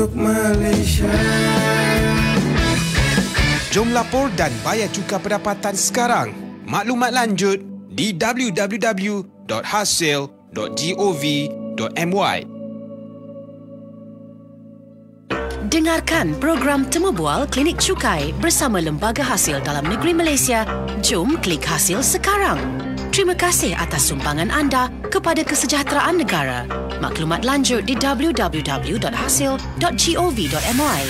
untuk Malaysia. Jom lapor dan bayar cukai pendapatan sekarang. Maklumat lanjut di www.hasil.gov.my. Dengarkan program Temu Bual Klinik Cukai bersama Lembaga Hasil Dalam Negeri Malaysia. Jom klik Hasil sekarang. Terima kasih atas sumbangan anda kepada kesejahteraan negara. Maklumat lanjut di www.hasil.gov.my.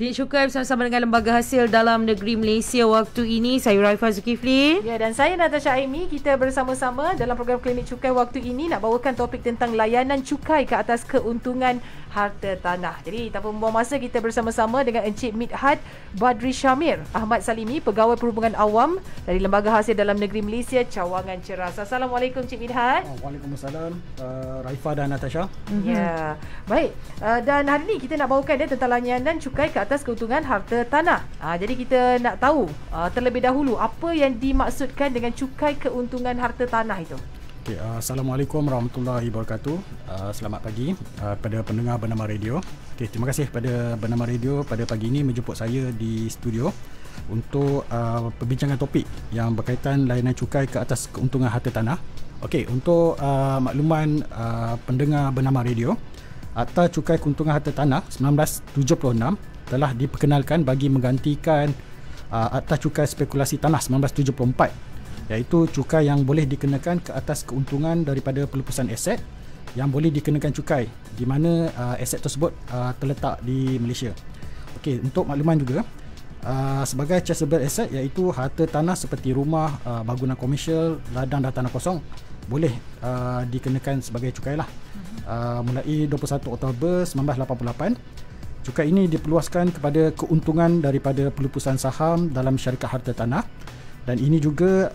Klinik Cukai bersama-sama dengan Lembaga Hasil Dalam Negeri Malaysia. Waktu ini saya Raifah Zulkifli. Ya, dan saya Natasha Aimi. Kita bersama-sama dalam program Klinik Cukai waktu ini nak bawakan topik tentang layanan cukai ke atas keuntungan harta tanah. Jadi tanpa membuang masa, kita bersama-sama dengan Encik Midhat Badri Syamir Ahmad Salimi, Pegawai Perhubungan Awam dari Lembaga Hasil Dalam Negeri Malaysia, Cawangan Ceras. Assalamualaikum Encik Midhat. Waalaikumsalam Raifah dan Natasha. Ya, baik. Dan hari ini kita nak bawakan tentang layanan cukai ke atas keuntungan harta tanah. Jadi kita nak tahu terlebih dahulu apa yang dimaksudkan dengan cukai keuntungan harta tanah itu. Okay, Assalamualaikum warahmatullahi wabarakatuh. Selamat pagi pada pendengar Bernama Radio. Okay, terima kasih pada Bernama Radio pada pagi ini menjemput saya di studio untuk perbincangan topik yang berkaitan layanan cukai ke atas keuntungan harta tanah. Okey, untuk makluman pendengar Bernama Radio, Akta Cukai Keuntungan Harta Tanah 1976 telah diperkenalkan bagi menggantikan Akta Cukai Spekulasi Tanah 1974, iaitu cukai yang boleh dikenakan ke atas keuntungan daripada pelupusan aset yang boleh dikenakan cukai di mana aset tersebut terletak di Malaysia. Okey, untuk makluman juga, sebagai chargeable asset iaitu harta tanah seperti rumah, bangunan komersial, ladang dan tanah kosong boleh dikenakan sebagai cukai lah. Mulai 21 Oktober 1988, cukai ini diperluaskan kepada keuntungan daripada pelupusan saham dalam syarikat harta tanah. Dan ini juga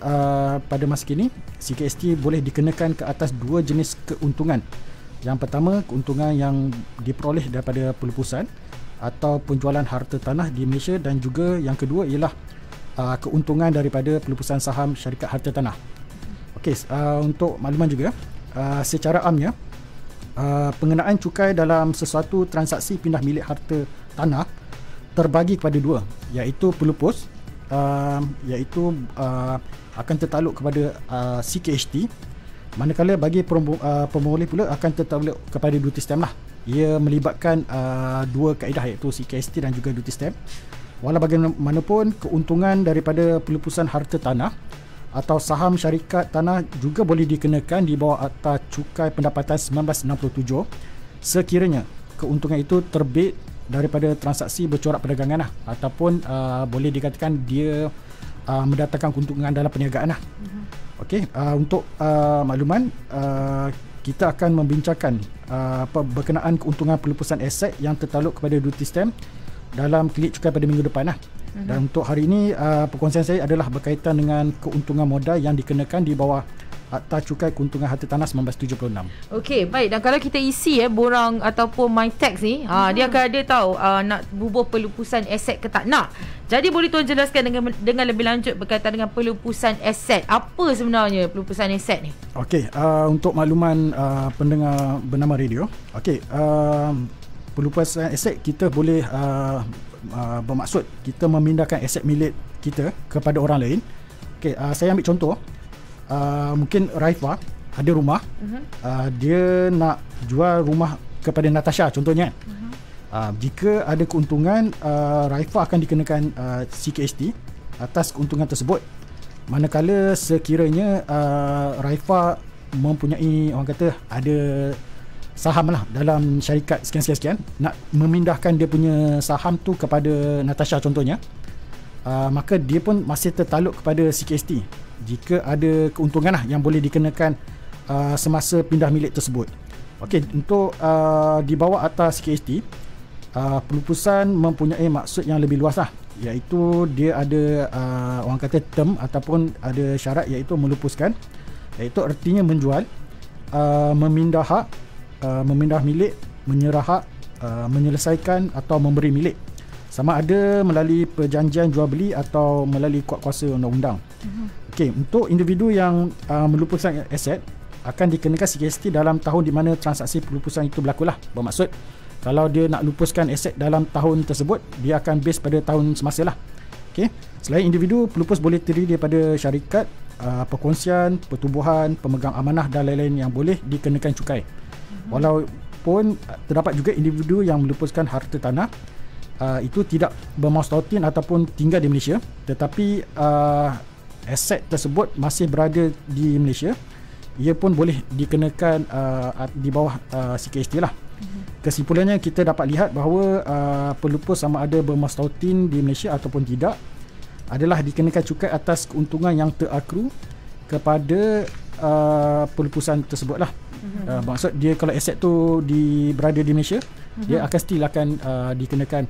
pada masa kini CKST boleh dikenakan ke atas dua jenis keuntungan. Yang pertama, keuntungan yang diperoleh daripada pelupusan atau penjualan harta tanah di Malaysia, dan juga yang kedua ialah keuntungan daripada pelupusan saham syarikat harta tanah. Okey, untuk makluman juga, secara amnya pengenaan cukai dalam sesuatu transaksi pindah milik harta tanah terbagi kepada dua, iaitu pelupus iaitu akan tertakluk kepada CKHT, manakala bagi pemoleh pula akan tertakluk kepada duty stamp lah. Ia melibatkan dua kaedah, iaitu CKHT dan juga duty stamp. Walau bagaimanapun, keuntungan daripada pelupusan harta tanah atau saham syarikat tanah juga boleh dikenakan di bawah Akta Cukai Pendapatan 1967 sekiranya keuntungan itu terbit daripada transaksi bercorak perdagangan lah, ataupun boleh dikatakan dia mendatangkan keuntungan dalam perniagaan lah. Okey, untuk makluman, kita akan membincangkan berkenaan keuntungan pelupusan aset yang tertakluk kepada duty stamp dalam klinik cukai pada minggu depan lah. Dan untuk hari ini, perkongsian saya adalah berkaitan dengan keuntungan modal yang dikenakan di bawah Akta Cukai Keuntungan Harta Tanah 1976. Okey, baik. Dan kalau kita isi borang ataupun MyTax ni, dia akan ada tahu nak bubuh pelupusan aset ke tak nak. Jadi boleh tuan jelaskan dengan lebih lanjut berkaitan dengan pelupusan aset. Apa sebenarnya pelupusan aset ni? Okey, untuk makluman pendengar Bernama Radio. Okey, pelupusan aset kita boleh bermaksud kita memindahkan aset milik kita kepada orang lain. Okey, saya ambil contoh. Mungkin Raifah ada rumah, dia nak jual rumah kepada Natasha contohnya. Jika ada keuntungan, Raifah akan dikenakan CKST atas keuntungan tersebut. Manakala sekiranya Raifah mempunyai, orang kata ada saham lah dalam syarikat sekian-sekian, nak memindahkan dia punya saham tu kepada Natasha contohnya, maka dia pun masih tertakluk kepada CKST jika ada keuntungan lah yang boleh dikenakan semasa pindah milik tersebut. Okey, untuk di bawah atas CKST, pelupusan mempunyai maksud yang lebih luas lah, iaitu dia ada orang kata term ataupun ada syarat, iaitu melupuskan, iaitu artinya menjual, memindah hak, memindah milik, menyerah hak, menyelesaikan atau memberi milik, sama ada melalui perjanjian jual beli atau melalui kuat kuasa undang-undang. Okey, untuk individu yang melupuskan aset akan dikenakan CGST dalam tahun di mana transaksi pelupusan itu berlaku lah. Bermaksud kalau dia nak lupuskan aset dalam tahun tersebut, dia akan base pada tahun semasa lah. Okey. Selain individu, pelupus boleh terdiri daripada syarikat, perkongsian, pertubuhan, pemegang amanah dan lain-lain yang boleh dikenakan cukai. Walaupun terdapat juga individu yang melupuskan harta tanah, itu tidak bermustautin ataupun tinggal di Malaysia, tetapi aset tersebut masih berada di Malaysia, ia pun boleh dikenakan di bawah CKST lah. Kesimpulannya, kita dapat lihat bahawa pelupus sama ada bermustautin di Malaysia ataupun tidak adalah dikenakan cukai atas keuntungan yang terakru kepada pelupusan tersebut lah. Maksud dia kalau aset tu berada di Malaysia, dia akan still akan dikenakan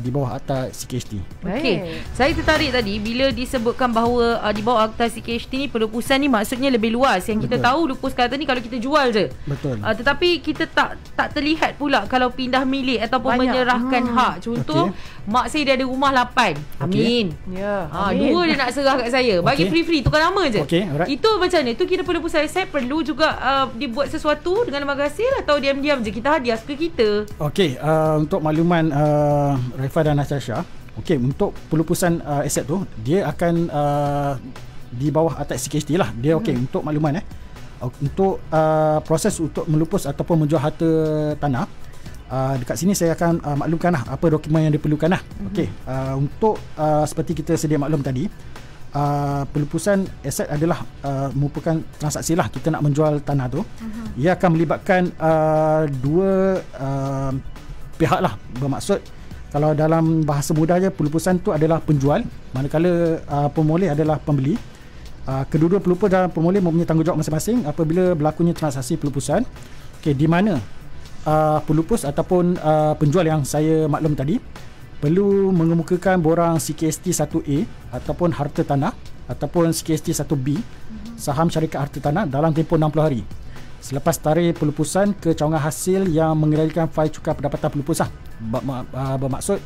di bawah akta CKST. Okey, saya tertarik tadi bila disebutkan bahawa di bawah akta CKST ni pelupusan ni maksudnya lebih luas. Yang kita tahu lupus kata ni kalau kita jual je. Betul. Tetapi kita tak terlihat pula kalau pindah milik ataupun menyerahkan hak. Contoh, mak saya dia ada rumah 8. Amin. Ya. Amin. 2 dia nak serah kat saya. Bagi free-free, tukar nama je. Alright. Itu macam mana? Itu kira pelupusan aset perlu juga dibuat sesuatu dengan lembaga hasil atau diam-diam je kita hadiah suka kita? Okey, untuk makluman Raifa dan Natasha, okey, untuk pelupusan aset tu dia akan di bawah atas CKST lah. Dia okey untuk makluman untuk proses untuk melupus ataupun menjual harta tanah, dekat sini saya akan maklumkan lah apa dokumen yang diperlukan lah. Okey, untuk seperti kita sedia maklum tadi, pelupusan aset adalah merupakan transaksi lah. Kita nak menjual tanah tu, ia akan melibatkan dua pihak lah. Bermaksud kalau dalam bahasa mudahnya, pelupusan tu adalah penjual, manakala pemoleh adalah pembeli. Kedua-dua pelupus dan pemoleh mempunyai tanggungjawab masing-masing apabila berlakunya transaksi pelupusan. Okey, di mana pelupus ataupun penjual yang saya maklum tadi perlu mengemukakan borang CKST 1A ataupun harta tanah ataupun CKST 1B saham syarikat harta tanah dalam tempoh 60 hari selepas tarikh pelupusan ke cawangan hasil yang mengendalikan fail cukai pendapatan pelupus lah. Bermaksud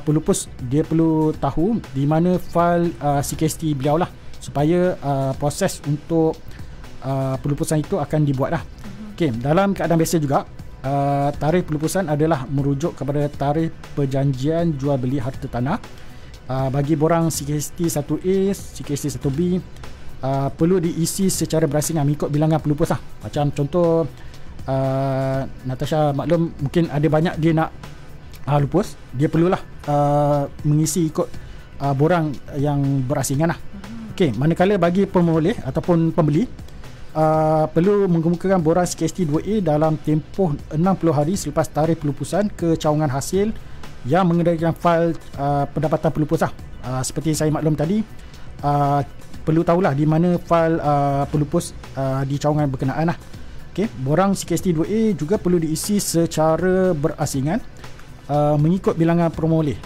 pelupus dia perlu tahu di mana fail CKST beliau lah, supaya proses untuk pelupusan itu akan dibuat lah. Okey, dalam keadaan biasa juga tarikh pelupusan adalah merujuk kepada tarikh perjanjian jual beli harta tanah. Bagi borang CKST 1A, CKST 1B perlu diisi secara berasingan mengikut bilangan pelupus lah. Macam contoh Natasha maklum mungkin ada banyak dia nak lupus, dia perlulah mengisi ikut borang yang berasingan lah. Okey, manakala bagi pemoleh ataupun pembeli perlu mengemukakan borang CKST 2A dalam tempoh 60 hari selepas tarikh pelupusan ke cawangan hasil yang mengendalikan fail pendapatan pelupus lah. Seperti saya maklum tadi, perlu tahulah di mana fail pelupus di cawangan berkenaan lah. Okey, borang CKST 2A juga perlu diisi secara berasingan mengikut bilangan pemoleh.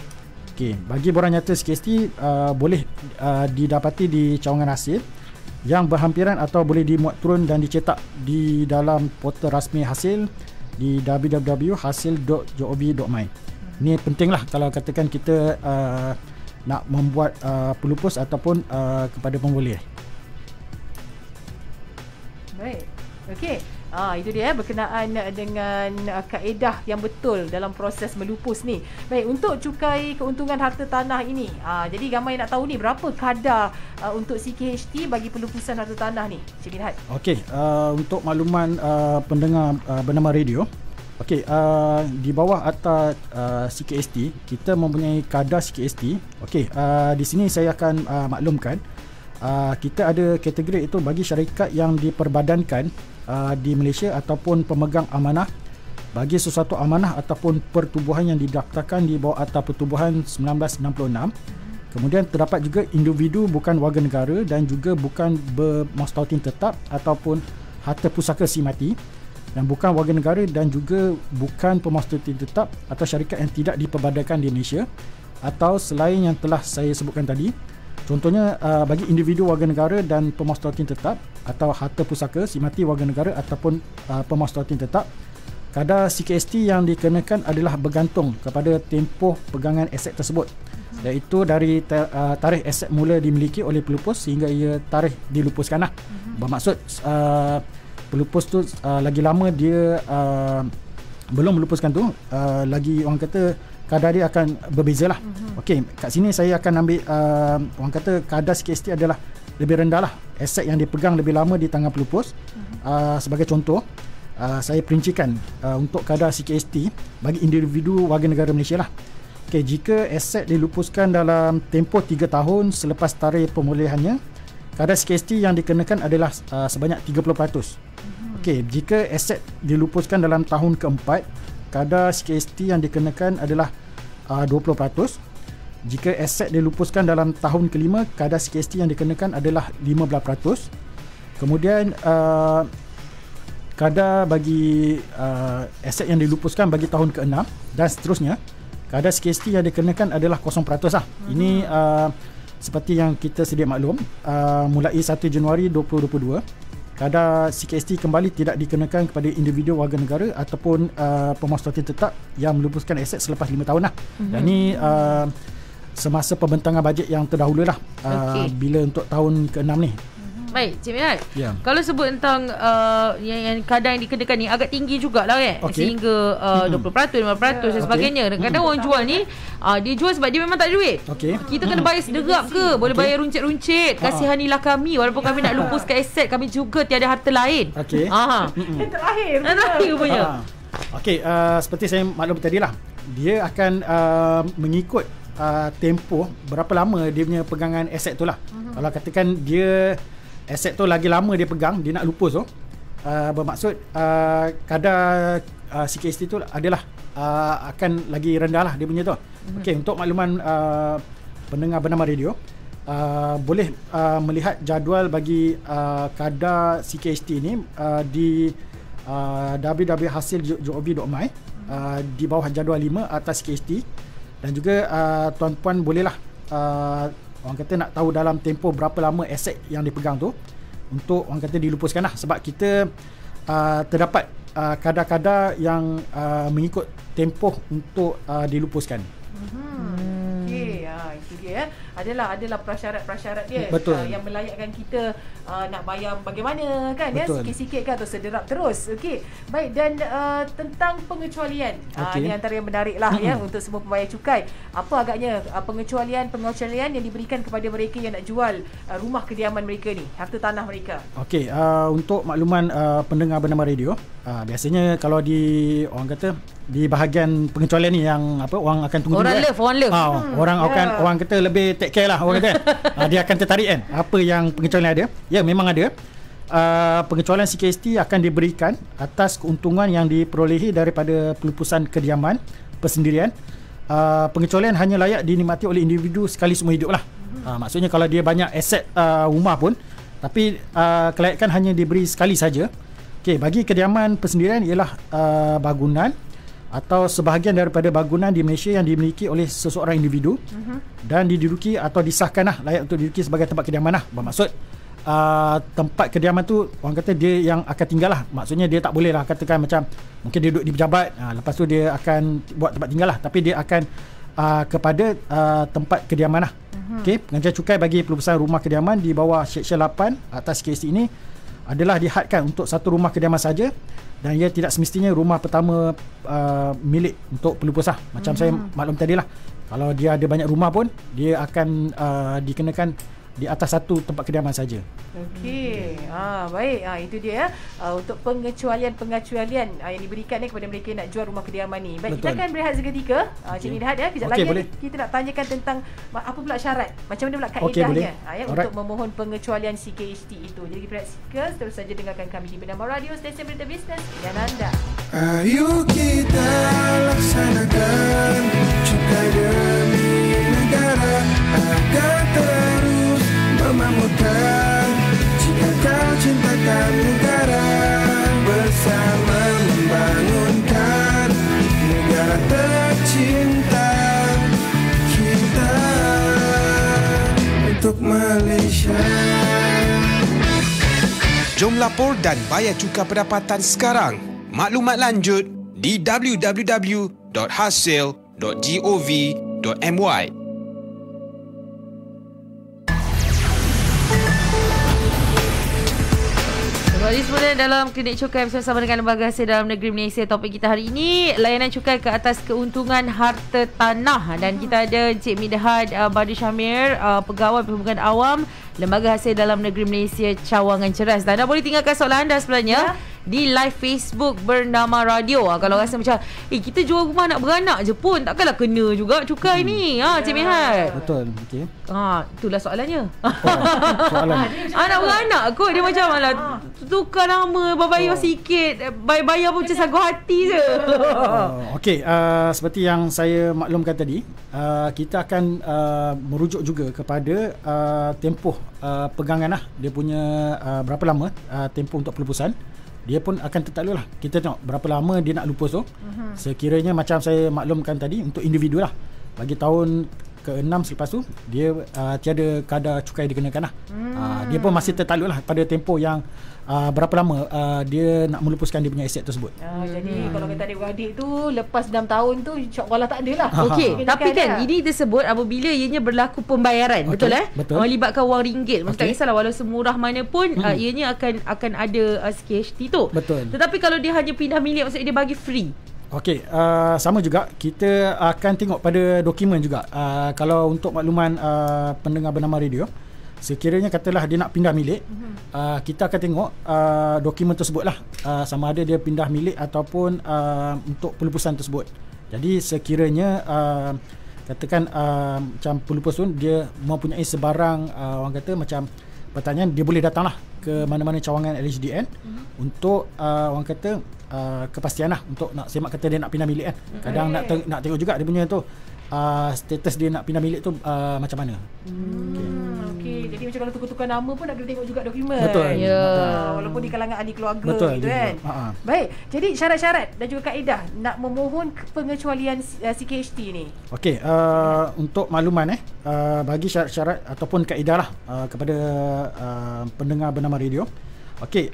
Okey, bagi borang nyata CKST boleh didapati di cawangan hasil yang berhampiran atau boleh dimuat turun dan dicetak di dalam portal rasmi hasil di www.hasil.gov.my. Ini pentinglah kalau katakan kita nak membuat pelupus ataupun kepada pemoleh. Baik. Okey. Itu dia berkenaan dengan kaedah yang betul dalam proses melupus ni. Baik, untuk cukai keuntungan harta tanah ini, jadi ramai nak tahu ni berapa kadar untuk CKHT bagi pelupusan harta tanah ni, Cik Bin Had? Okey, untuk makluman pendengar bernama radio, okey, di bawah akta CKST kita mempunyai kadar CKST. Okey, di sini saya akan maklumkan kita ada kategori itu bagi syarikat yang diperbadankan di Malaysia ataupun pemegang amanah bagi sesuatu amanah ataupun pertubuhan yang didaftarkan di bawah Akta Pertubuhan 1966. Kemudian terdapat juga individu bukan warga negara dan juga bukan bermustautin tetap ataupun harta pusaka si mati yang bukan warga negara dan juga bukan pemustautin tetap atau syarikat yang tidak diperbadankan di Malaysia atau selain yang telah saya sebutkan tadi. Contohnya bagi individu warga negara dan pemustautin tetap atau harta pusaka si mati warga negara ataupun pemustautin tetap, kadar CKST yang dikenakan adalah bergantung kepada tempoh pegangan aset tersebut. iaitu dari tarikh aset mula dimiliki oleh pelupus sehingga ia tarikh dilupuskan lah. Bermaksud pelupus tu lagi lama dia belum melupuskan tu, lagi orang kata kadar dia akan berbeza lah. Okey, kat sini saya akan ambil orang kata kadar CKST adalah lebih rendah lah. Aset yang dipegang lebih lama di tangan pelupus. Sebagai contoh, saya perincikan untuk kadar CKST bagi individu warga negara Malaysia lah. Okey, jika aset dilupuskan dalam tempoh 3 tahun selepas tarikh pemulihannya, kadar CKST yang dikenakan adalah sebanyak 30%. Okey, jika aset dilupuskan dalam tahun keempat, kadar CKST yang dikenakan adalah 20%. Jika aset dilupuskan dalam tahun kelima, kadar CKST yang dikenakan adalah 15%. Kemudian kadar bagi aset yang dilupuskan bagi tahun ke-6 dan seterusnya, kadar CKST yang dikenakan adalah 0% lah. Ini seperti yang kita sedia maklum, mulai 1 Januari 2022, kadar CKST kembali tidak dikenakan kepada individu warga negara ataupun pemuas tuatin tetap yang melupuskan aset selepas 5 tahun lah. Dan ini semasa pembentangan bajet yang terdahulu lah, bila untuk tahun ke-6 ni. Baik, Cik Minat. Ya. Kalau sebut tentang yang kadar yang dikenakan ni agak tinggi jugalah kan. Sehingga 20%, 5% dan sebagainya. Kadang-kadang orang jual ni dia jual sebab dia memang tak ada duit. Kita kena bayar sederap ke? Boleh bayar runcit-runcit. Kasihanilah kami walaupun kami nak lupuskan aset, kami juga tiada harta lain. Terakhir punya. Okey, seperti saya maklum tadi lah, dia akan mengikut tempoh berapa lama dia punya pegangan aset tu lah. Kalau katakan dia aset tu lagi lama dia pegang, dia nak lupus tu, bermaksud kadar CKST tu adalah akan lagi rendah lah dia punya tu. Okey, untuk makluman pendengar bernama radio, boleh melihat jadual bagi kadar CKST ni di www.hasil.gov.my, di bawah jadual 5 atas CKST. Dan juga tuan-puan bolehlah orang kata nak tahu dalam tempoh berapa lama aset yang dipegang tu untuk orang kata dilupuskan lah. Sebab kita terdapat kadar-kadar yang mengikut tempoh untuk dilupuskan. Okey, itu dia. Adalah prasyarat-prasyarat dia. Yang melayakkan kita nak bayar bagaimana kan, ya, sikit-sikit kan atau sederap terus. Okey. Baik, dan tentang pengecualian. Ini antara yang menarik lah ya untuk semua pembayar cukai. Apa agaknya pengecualian yang diberikan kepada mereka yang nak jual rumah kediaman mereka ni, harta tanah mereka. Okey, untuk makluman pendengar bernama radio, biasanya kalau di orang kata di bahagian pengecualian ni yang orang akan tunggu orang love. Orang kata lebih take care lah orang kata. Dia akan tertarik kan apa yang pengecualian ada. Ya, memang ada. Pengecualian CKST akan diberikan atas keuntungan yang diperolehi daripada pelupusan kediaman persendirian. Pengecualian hanya layak dinikmati oleh individu sekali seumur hidup lah. Maksudnya kalau dia banyak aset rumah pun, tapi kelayakan hanya diberi sekali saja. Okey, bagi kediaman persendirian ialah bangunan atau sebahagian daripada bangunan di Malaysia yang dimiliki oleh seseorang individu dan diduduki atau disahkanlah layak untuk diduduki sebagai tempat kediaman lah. Bermaksud tempat kediaman tu orang kata dia yang akan tinggal lah. Maksudnya dia tak boleh lah katakan macam mungkin dia duduk di pejabat, lepas tu dia akan buat tempat tinggal lah, tapi dia akan kepada tempat kediaman lah. Okey, pengajian cukai bagi pelupusan rumah kediaman di bawah Seksyen 8 atas KST ini adalah dihadkan untuk satu rumah kediaman saja, dan ia tidak semestinya rumah pertama milik untuk pelupus lah. Macam saya maklum tadi lah, kalau dia ada banyak rumah pun dia akan dikenakan di atas satu tempat kediaman saja. Okey. Baik. Itu dia untuk pengecualian yang diberikan kepada mereka yang nak jual rumah kediaman ni. Baik, kita akan berehat seketika. Cik Nidhat ya. Kejap lagi kita nak tanyakan tentang apa pula syarat, macam mana pula kaedahnya untuk memohon pengecualian CKST itu. Jadi berehat seketika, terus saja dengarkan kami di Bernama Radio, stesen berita bisnes dan anda. Ayo kita laksanakan cukai demi negara agar terus memakmurkan. Jika kau cintakan negara, bersama membangunkan negara tercinta kita untuk Malaysia. Jom lapor dan bayar cukai pendapatan sekarang. Maklumat lanjut di www.hasil.gov.my. Kembali semula dalam Klinik Cukai bersama dengan Lembaga Hasil Dalam Negeri Malaysia. Topik kita hari ini, layanan cukai ke atas keuntungan harta tanah. Dan kita ada Encik Midhad Badri Syamir, Pegawai Perhubungan Awam Lembaga Hasil Dalam Negeri Malaysia Cawangan Ceras. Dan anda boleh tinggalkan soalan anda sebenarnya di live Facebook Bernama Radio. Kalau rasa macam kita jual rumah nak beranak je pun takkanlah kena juga cukai ni. Encik Midhad. Betul. Okey. Itulah soalannya. Soalan. Anak beranak kot. Dia macam malah tukar nama, berbayar sikit, bayar pun macam sagu hati je. Okey, seperti yang saya maklumkan tadi, kita akan merujuk juga kepada tempoh pegangan lah. Dia punya berapa lama tempoh untuk pelupusan. Dia pun akan tertakluk lah. Kita tengok berapa lama dia nak lupus tu. Sekiranya macam saya maklumkan tadi, untuk individu lah, bagi tahun ke-6 selepas tu dia tiada kadar cukai dikenakan lah. Dia pun masih tertakluk lah pada tempoh yang berapa lama dia nak melupuskan dia punya aset tersebut. Jadi kalau kata adik-beradik tu lepas 6 tahun tu insya-Allah tak ada lah. Okey, tapi kan ini tersebut apabila ianya berlaku pembayaran. Betul betul. Melibatkan wang ringgit. Maksud tak kisahlah walau semurah mana pun ianya akan ada CKHT tu. Betul. Tetapi kalau dia hanya pindah milik, maksudnya dia bagi free. Okey, sama juga kita akan tengok pada dokumen juga. Kalau untuk makluman pendengar bernama radio, sekiranya katalah dia nak pindah milik, kita akan tengok dokumen tersebut lah, sama ada dia pindah milik ataupun untuk pelupusan tersebut. Jadi sekiranya katakan macam pelupus tu dia mempunyai sebarang orang kata macam pertanyaan, dia boleh datanglah ke mana-mana cawangan LHDN untuk orang kata kepastian lah, untuk nak semak kata dia nak pindah milik kan. Kadang nak tengok juga dia punya tu status dia nak pindah milik tu macam mana. Okey, jadi macam kalau tukar-tukar nama pun nak kena tengok juga dokumen. Betul. Walaupun di kalangan ahli keluarga. Betul, gitu kan. Baik, jadi syarat-syarat dan juga kaedah nak memohon pengecualian CKHT ni. Okey, untuk makluman bagi syarat-syarat ataupun kaedah lah kepada pendengar bernama radio. Okey,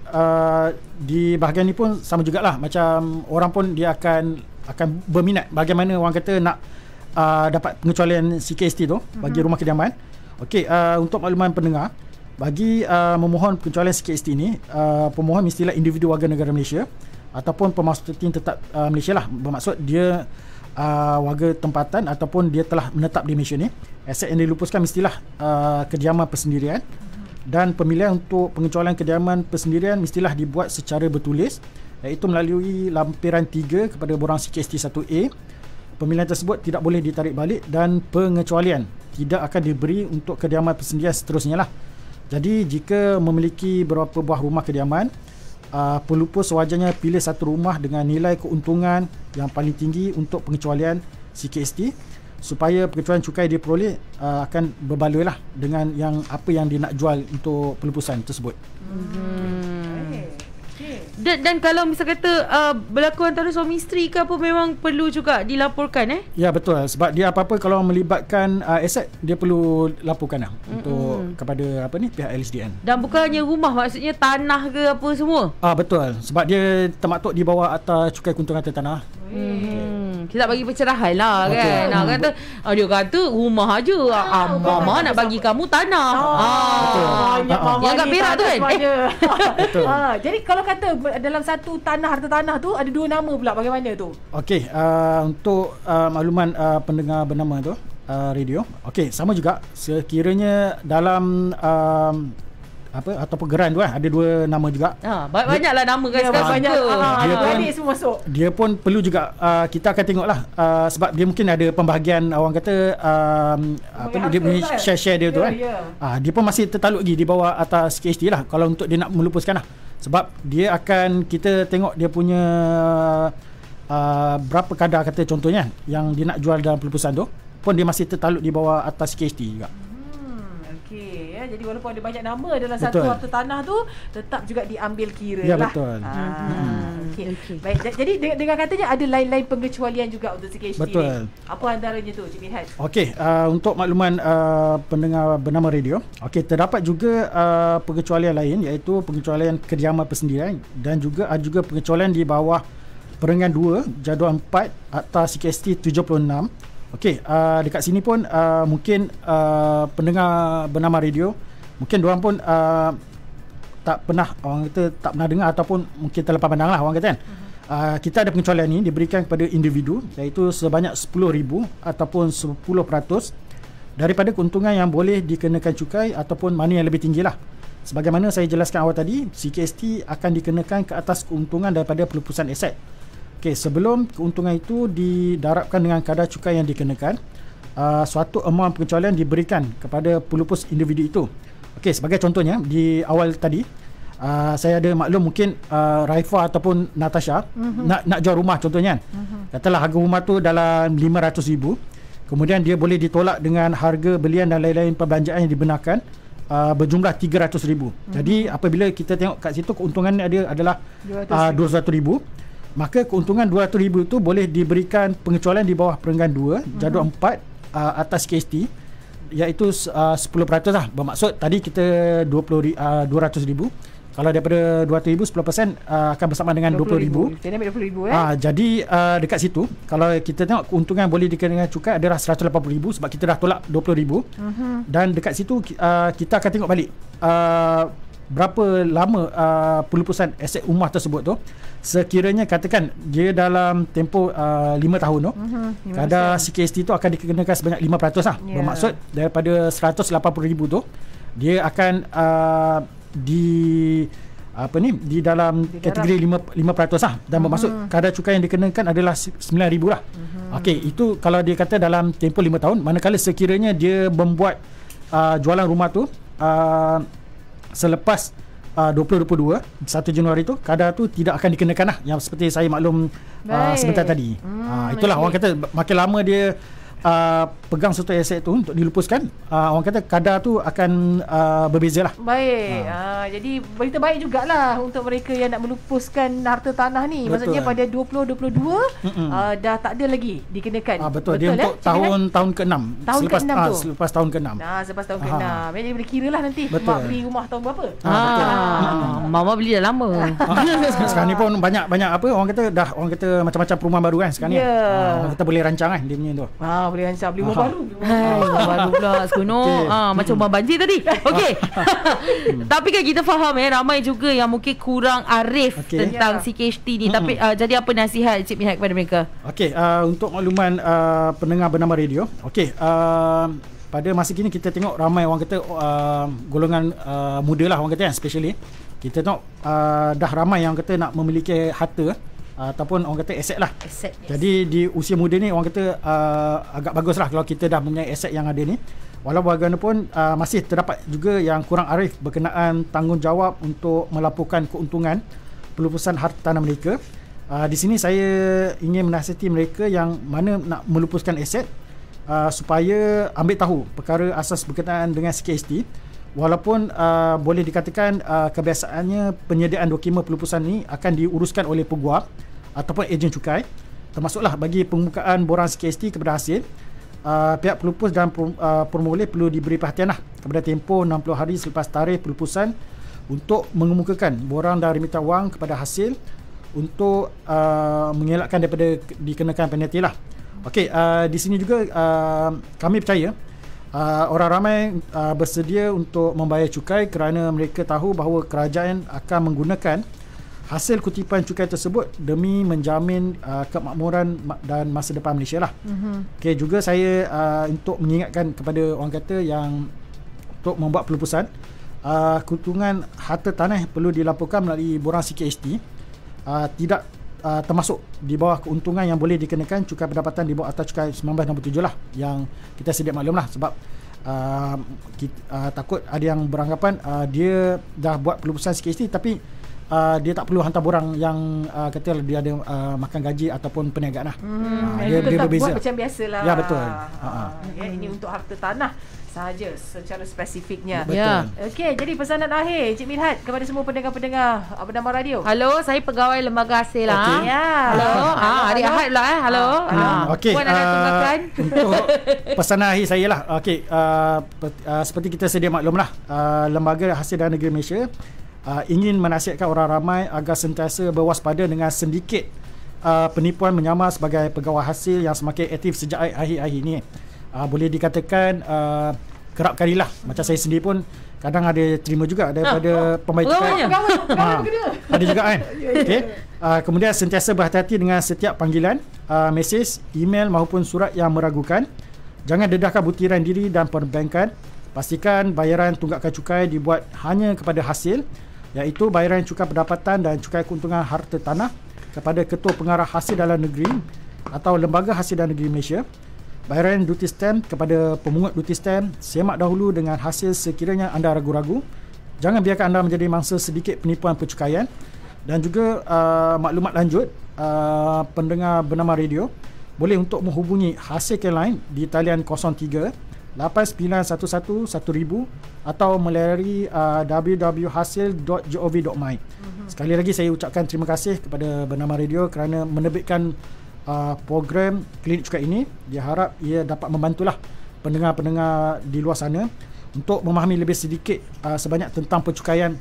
di bahagian ni pun sama jugalah, macam orang pun dia akan berminat bagaimana orang kata nak dapat pengecualian CKST tu bagi rumah kediaman. Okey, untuk makluman pendengar, bagi memohon pengecualian CKST ni, pemohon mestilah individu warga negara Malaysia ataupun pemaskutin tetap Malaysia lah. Bermaksud dia warga tempatan ataupun dia telah menetap di Malaysia ni. Aset yang dilupuskan mestilah kediaman persendirian. Dan pemilihan untuk pengecualian kediaman persendirian mestilah dibuat secara bertulis, iaitu melalui lampiran 3 kepada borang CKST 1A. Pemilihan tersebut tidak boleh ditarik balik dan pengecualian tidak akan diberi untuk kediaman persendirian seterusnya lah. Jadi jika memiliki beberapa buah rumah kediaman, pelupus sewajarnya pilih satu rumah dengan nilai keuntungan yang paling tinggi untuk pengecualian CKST, supaya pengecualian cukai dia peroleh akan berbaloi lah dengan yang apa yang dia nak jual untuk pelupusan tersebut. Dan kalau misal kata berlaku antara suami isteri ke apa, memang perlu juga dilaporkan Ya, betul. Sebab dia apa-apa kalau melibatkan aset, dia perlu laporkan lah untuk kepada pihak LHDN. Dan bukan hanya rumah, maksudnya tanah ke apa semua. Betul. Sebab dia termaktub di bawah atas cukai keuntungan harta tanah. Kita tak bagi pencerahan lah kan. Kata dia kata rumah aja, mama nak bagi kamu tanah. Yang kat perak tu kan. Jadi kalau kata dalam satu harta tanah tu ada 2 nama pula, bagaimana tu? Okey, untuk makluman pendengar bernama tu radio. Okey, sama juga sekiranya dalam ataupun geran tu ada 2 nama juga. Banyaklah nama kan sekarang. Banyak. Adik semua masuk. Dia pun perlu juga kita akan tengoklah sebab dia mungkin ada pembahagian orang kata dia punya share dia tu kan. Dia pun masih tertakluk lagi di bawah atas KHT lah kalau untuk dia nak melupuskan lah. Sebab dia akan kita tengok dia punya berapa kadar kata contohnya yang dia nak jual dalam pelupusan tu pun dia masih tertakluk di bawah atas KHT juga. Jadi walaupun ada banyak nama dalam satu harta tanah tu, tetap juga diambil kira lah. Betul. Okay. Baik, jadi dengan katanya ada lain-lain pengecualian juga untuk CKHT ni. Apa antaranya tu, Cik Midhad? Okey, untuk makluman pendengar bernama radio, terdapat juga pengecualian lain, iaitu pengecualian kediaman persendirian dan juga ada juga pengecualian di bawah perenggan 2 jadual 4 atas CKST 76. Okey, dekat sini pun mungkin pendengar bernama radio, mungkin diorang pun tak pernah orang kata tak pernah dengar ataupun mungkin terlepas pandang lah orang kata kan. Kita ada pengecualian ni diberikan kepada individu iaitu sebanyak 10,000 ataupun 10% daripada keuntungan yang boleh dikenakan cukai ataupun mana yang lebih tinggi lah. Sebagaimana saya jelaskan awal tadi, CKST akan dikenakan ke atas keuntungan daripada pelupusan aset. Okey, sebelum keuntungan itu didarabkan dengan kadar cukai yang dikenakan, suatu amount pengecualian diberikan kepada pelupus individu itu. Okey, sebagai contohnya di awal tadi saya ada maklum mungkin Raifa ataupun Natasha nak jual rumah contohnya kan. Katalah harga rumah tu dalam 500,000, kemudian dia boleh ditolak dengan harga belian dan lain-lain perbelanjaan yang dibenarkan berjumlah 300,000. Jadi apabila kita tengok kat situ keuntungan dia adalah 200,000, maka keuntungan 200,000 itu boleh diberikan pengecualian di bawah perenggan 2 jadual 4 atas KST, iaitu 10% lah. Bermaksud tadi kita 200,000, kalau daripada 200,000 10% akan bersama dengan 20,000. Kita ambil 20,000 Jadi dekat situ kalau kita tengok keuntungan boleh dikenakan cukai adalah 180,000 sebab kita dah tolak 20,000. Dan dekat situ kita akan tengok balik berapa lama pelupusan aset rumah tersebut tu. Sekiranya katakan dia dalam tempoh 5 tahun tu, kadar CKST tu akan dikenakan sebanyak 5% lah. Bermaksud daripada 180,000 tu dia akan di dalam kategori 5% lah, dan bermaksud kadar cukai yang dikenakan adalah 9,000 lah. Okey, itu kalau dia kata dalam tempoh 5 tahun. Manakala sekiranya dia membuat jualan rumah tu selepas 2022 1 Januari tu, kadar tu tidak akan dikenakan lah, yang seperti saya maklum sebentar tadi. Itulah orang kata makin lama dia pegang satu aset tu untuk dilupuskan, orang kata kadar tu akan berbeza lah. Baik. Jadi berita baik jugalah untuk mereka yang nak melupuskan harta tanah ni. Betul. Maksudnya pada 2022 dah tak ada lagi dikenakan. Betul. Dia untuk tahun ke-6. Tahun ke-6 tu. Selepas tahun ke-6. Selepas tahun ke-6. Jadi boleh kira lah nanti mak beli rumah tahun berapa. Mama beli dah lama. Sekarang ni pun banyak apa orang kata macam-macam perumahan baru kan sekarang ni. Orang kata boleh rancang kan dia punya tu. Boleh rancang beli rumah baru. Rumah baru pula seronok. Macam rumah banjir tadi. Okey. Tapi kan kita faham ramai juga yang mungkin kurang arif tentang CKST ni. Tapi jadi apa nasihat Cik Mihat kepada mereka? Okey, untuk makluman pendengar bernama radio. Okey, pada masa kini kita tengok ramai orang kata golongan muda lah orang kata, especially kita tengok dah ramai yang kata nak memiliki harta ataupun orang kata aset lah. Jadi di usia muda ni orang kata agak bagus lah kalau kita dah mempunyai aset yang ada ni. Walau bagaimanapun masih terdapat juga yang kurang arif berkenaan tanggungjawab untuk melaporkan keuntungan pelupusan harta tanah mereka. Di sini saya ingin menasihati mereka yang mana nak melupuskan aset supaya ambil tahu perkara asas berkenaan dengan CKST. Walaupun boleh dikatakan kebiasaannya penyediaan dokumen pelupusan ni akan diuruskan oleh peguam ataupun ejen cukai, termasuklah bagi pembukaan borang CKST kepada hasil. Pihak pelupus dan pemoleh perlu diberi perhatian lah kepada tempoh 60 hari selepas tarikh pelupusan untuk mengemukakan borang dan remita wang kepada hasil untuk mengelakkan daripada dikenakan penalti lah. Okey, di sini juga kami percaya orang ramai bersedia untuk membayar cukai kerana mereka tahu bahawa kerajaan akan menggunakan hasil kutipan cukai tersebut demi menjamin kemakmuran dan masa depan Malaysia lah. Okey, juga saya untuk mengingatkan kepada orang kata yang untuk membuat pelupusan, keuntungan harta tanah perlu dilaporkan melalui borang CKST, tidak termasuk di bawah keuntungan yang boleh dikenakan cukai pendapatan di bawah atas cukai 1967 lah, yang kita sedia maklum lah. Sebab takut ada yang beranggapan dia dah buat pelupusan CKST tapi dia tak perlu hantar borang yang kata dia ada makan gaji ataupun perniagaan lah. Dia berbeza. Buat macam biasalah. Ya, betul. Ini untuk harta tanah sahaja secara spesifiknya. Betul. Okey, jadi pesanan akhir Cik Mirhat kepada semua pendengar-pendengar bernama radio. Halo, saya pegawai lembaga hasil lah. Okey. Ya. Halo. Hari Ahad pula Halo. Okey. Puan ada tunggakan? Untuk pesanan akhir saya lah. Okey, seperti kita sedia maklum lah, Lembaga Hasil Daerah Negeri Malaysia ingin menasihatkan orang ramai agar sentiasa berwaspada dengan sindiket penipuan menyamar sebagai pegawai hasil yang semakin aktif sejak akhir-akhir ini. Boleh dikatakan kerap kalilah macam saya sendiri pun kadang ada terima juga daripada pembayar cukai. Ada juga kan. Okey. Kemudian sentiasa berhati-hati dengan setiap panggilan, mesej, email maupun surat yang meragukan. Jangan dedahkan butiran diri dan perbankan. Pastikan bayaran tunggakan cukai dibuat hanya kepada hasil, iaitu bayaran cukai pendapatan dan cukai keuntungan harta tanah kepada Ketua Pengarah Hasil Dalam Negeri atau Lembaga Hasil Dalam Negeri Malaysia. Bayaran duty stamp kepada pemungut duty stamp, semak dahulu dengan hasil sekiranya anda ragu-ragu. Jangan biarkan anda menjadi mangsa sedikit penipuan percukaian. Dan juga maklumat lanjut, pendengar bernama radio boleh untuk menghubungi Hasil Care di talian 03 8911 1000 atau melalui www.hasil.gov.my. Sekali lagi saya ucapkan terima kasih kepada bernama radio kerana menerbitkan program Klinik Cukai ini. Dia harap ia dapat membantulah pendengar-pendengar di luar sana untuk memahami lebih sedikit sebanyak tentang percukaian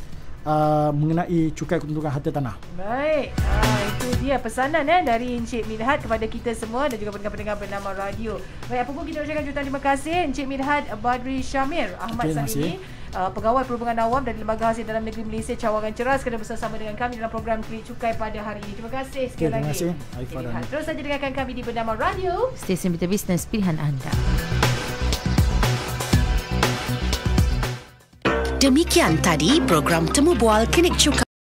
mengenai cukai keuntungan harta tanah. Baik, itu dia pesanan dari Encik Midhat kepada kita semua dan juga pendengar-pendengar bernama radio. Baik, apa pun kita ucapkan jutaan terima kasih Encik Midhat Badri Syamir Ahmad Salimi, Pegawai Perhubungan Awam dari Lembaga Hasil Dalam Negeri Malaysia Cawangan Ceras, kerana bersama dengan kami dalam program Klinik Cukai pada hari ini. Terima kasih sekali lagi. Terima kasih. Terus saja dengarkan kami di Bernama Radio, Stesen Berita Bisnes pilihan anda. Demikian tadi program Temu Bual Klinik Cukai.